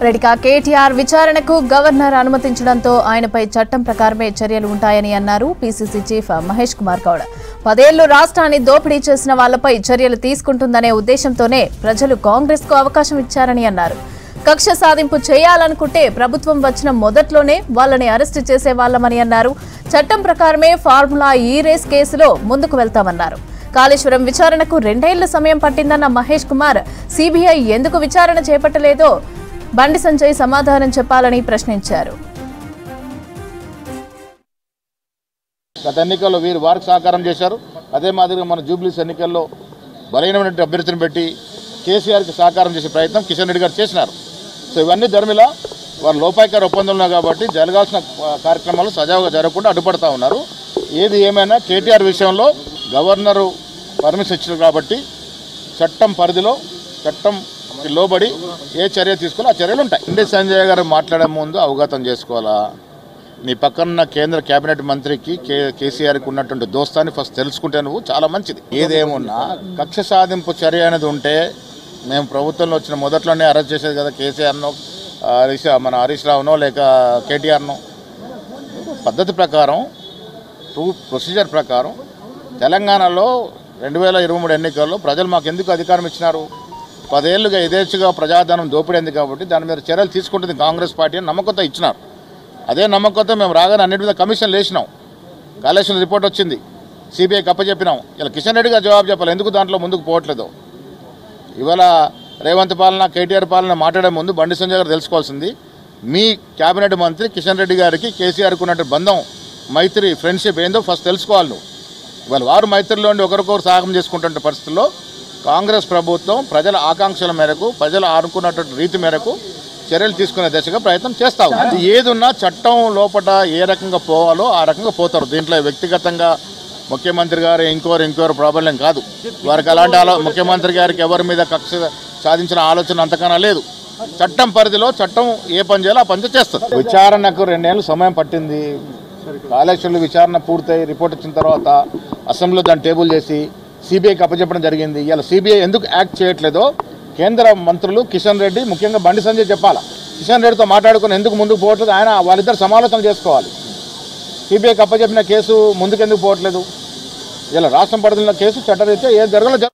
రెడ్డిగా కేటీఆర్ విచారణకు గవర్నర్ అనుమతించడంతో ఆయనపై చట్టం ప్రకారమే చర్యలు ఉంటాయని అన్నారు పీసీసీ చీఫ్ మహేష్ కుమార్ గౌడ్. 10 ఏళ్లు రాష్ట్రాన్ని దోపిడీ చేసిన వాళ్లపై చర్యలు తీసుకుంటుందనే ఉద్దేశంతోనే ప్రజలు కాంగ్రెస్ కు అవకాశం ఇచ్చారని అన్నారు. కక్ష సాధింపు చేయాలనుకుంటే ప్రభుత్వం వచ్చిన మొదట్లోనే వాళ్ళని అరెస్టు చేసేవాళ్లమని అన్నారు. చట్టం ప్రకారమే ఫార్ములా ఈ రేస్ కేసులో ముందుకు వెళ్తామన్నారు. కాళేశ్వరం విచారణకు 2 ఏళ్ల సమయం పట్టిందన్న మహేష్ కుమార్ సీబీఐ ఎందుకు విచారణ చేపట్టలేదో బండి సంజయ్ సమాధానం చెప్పాలని ప్రశ్నించారు. గత ఎన్నికల్లో వీరు వారికి సహకారం చేశారు. అదే మాదిరిగా మన జూబ్లీస్ ఎన్నికల్లో బలహీనమైన అభ్యర్థిని పెట్టి కేసీఆర్కి సహకారం చేసే ప్రయత్నం కిషన్ రెడ్డి గారు చేసినారు. సో ఇవన్నీ ధర్మిలా వారు లోపాయికార ఒప్పందంలో కాబట్టి జరగాల్సిన కార్యక్రమాలు సజావుగా జరగకుండా అడ్డుపడతా ఉన్నారు. ఏది ఏమైనా కేటీఆర్ విషయంలో గవర్నరు పర్మిషన్ ఇచ్చారు కాబట్టి చట్టం పరిధిలో చట్టం లోబడి ఏ చర్య తీసుకోవాలో ఆ చర్యలు ఉంటాయి. బండి సంజయ్ గారు మాట్లాడే ముందు అవగతం చేసుకోవాలా, నీ పక్కన కేంద్ర కేబినెట్ మంత్రికి కేసీఆర్కి ఉన్నటువంటి దోస్తాన్ని ఫస్ట్ తెలుసుకుంటే నువ్వు చాలా మంచిది. ఏదేమున్నా కక్ష సాధింపు చర్య అనేది ఉంటే మేము ప్రభుత్వంలో వచ్చిన మొదట్లోనే అరెస్ట్ చేసేది కదా కేసీఆర్నో మన హరీష్ రావునో లేక కేటీఆర్నో. పద్ధతి ప్రకారం ప్రొసీజర్ ప్రకారం తెలంగాణలో 2023 ఎన్నికల్లో ప్రజలు మాకు ఎందుకు అధికారం ఇచ్చినారు? 10 ఏళ్ళుగా యథేచ్ఛగా ప్రజాధనం దోపిడైంది కాబట్టి దాని మీద చర్యలు తీసుకుంటుంది కాంగ్రెస్ పార్టీ అని నమ్మకంతో ఇచ్చినారు. అదే నమ్మకంతో మేము రాగానే అన్నిటి మీద కమిషన్లు వేసినాం. కాళేశ్వరం రిపోర్ట్ వచ్చింది, సిబిఐకి అప్పచెప్పినాం. ఇలా కిషన్ రెడ్డి గారు జవాబు చెప్పాలి ఎందుకు దాంట్లో ముందుకు పోవట్లేదు. ఇవాళ రేవంత్ పాలన కేటీఆర్ పాలన మాట్లాడే ముందు బండి సంజయ్ గారు తెలుసుకోవాల్సింది, మీ క్యాబినెట్ మంత్రి కిషన్ రెడ్డి గారికి కేసీఆర్కి ఉన్నట్టు బంధం, మైత్రి, ఫ్రెండ్షిప్ ఏందో ఫస్ట్ తెలుసుకోవాలి నువ్వు. ఇవాళ వారు మైత్రిలో ఉండి ఒకరికొకరు సహాయం చేసుకుంటున్న పరిస్థితుల్లో కాంగ్రెస్ ప్రభుత్వం ప్రజల ఆకాంక్షల మేరకు ప్రజలు ఆనుకున్నటువంటి రీతి మేరకు చర్యలు తీసుకునే దశగా ప్రయత్నం చేస్తావు. అది ఏదున్నా చట్టం లోపల ఏ రకంగా పోవాలో ఆ రకంగా పోతారు. దీంట్లో వ్యక్తిగతంగా ముఖ్యమంత్రి గారు ఇంకోరు ప్రాబ్లం కాదు. వారికి అలాంటి ముఖ్యమంత్రి గారికి ఎవరి మీద కక్ష సాధించిన ఆలోచన అంతకన్నా లేదు. చట్టం పరిధిలో చట్టం ఏ పని చేయాలో ఆ పని చేస్తుంది. విచారణకు 2 ఏళ్ళు సమయం పట్టింది. కాళేశ్వరం విచారణ పూర్తయి రిపోర్ట్ వచ్చిన తర్వాత అసెంబ్లీలో దాన్ని టేబుల్ చేసి సిబిఐకి అప్పచెప్పడం జరిగింది. ఇలా సిబిఐ ఎందుకు యాక్ట్ చేయట్లేదో కేంద్ర మంత్రులు కిషన్ రెడ్డి ముఖ్యంగా బండి సంజయ్ చెప్పాలా. కిషన్ రెడ్డితో మాట్లాడుకుని ఎందుకు ముందుకు పోవట్లేదు, ఆయన వాళ్ళిద్దరు సమాలోచన చేసుకోవాలి. సిబిఐకి అప్పచెప్పిన కేసు ముందుకు ఎందుకు పోవట్లేదు? ఇలా రాష్ట్రం పరిధిలో కేసు చట్టరీత్యా ఏం జరగలేదు.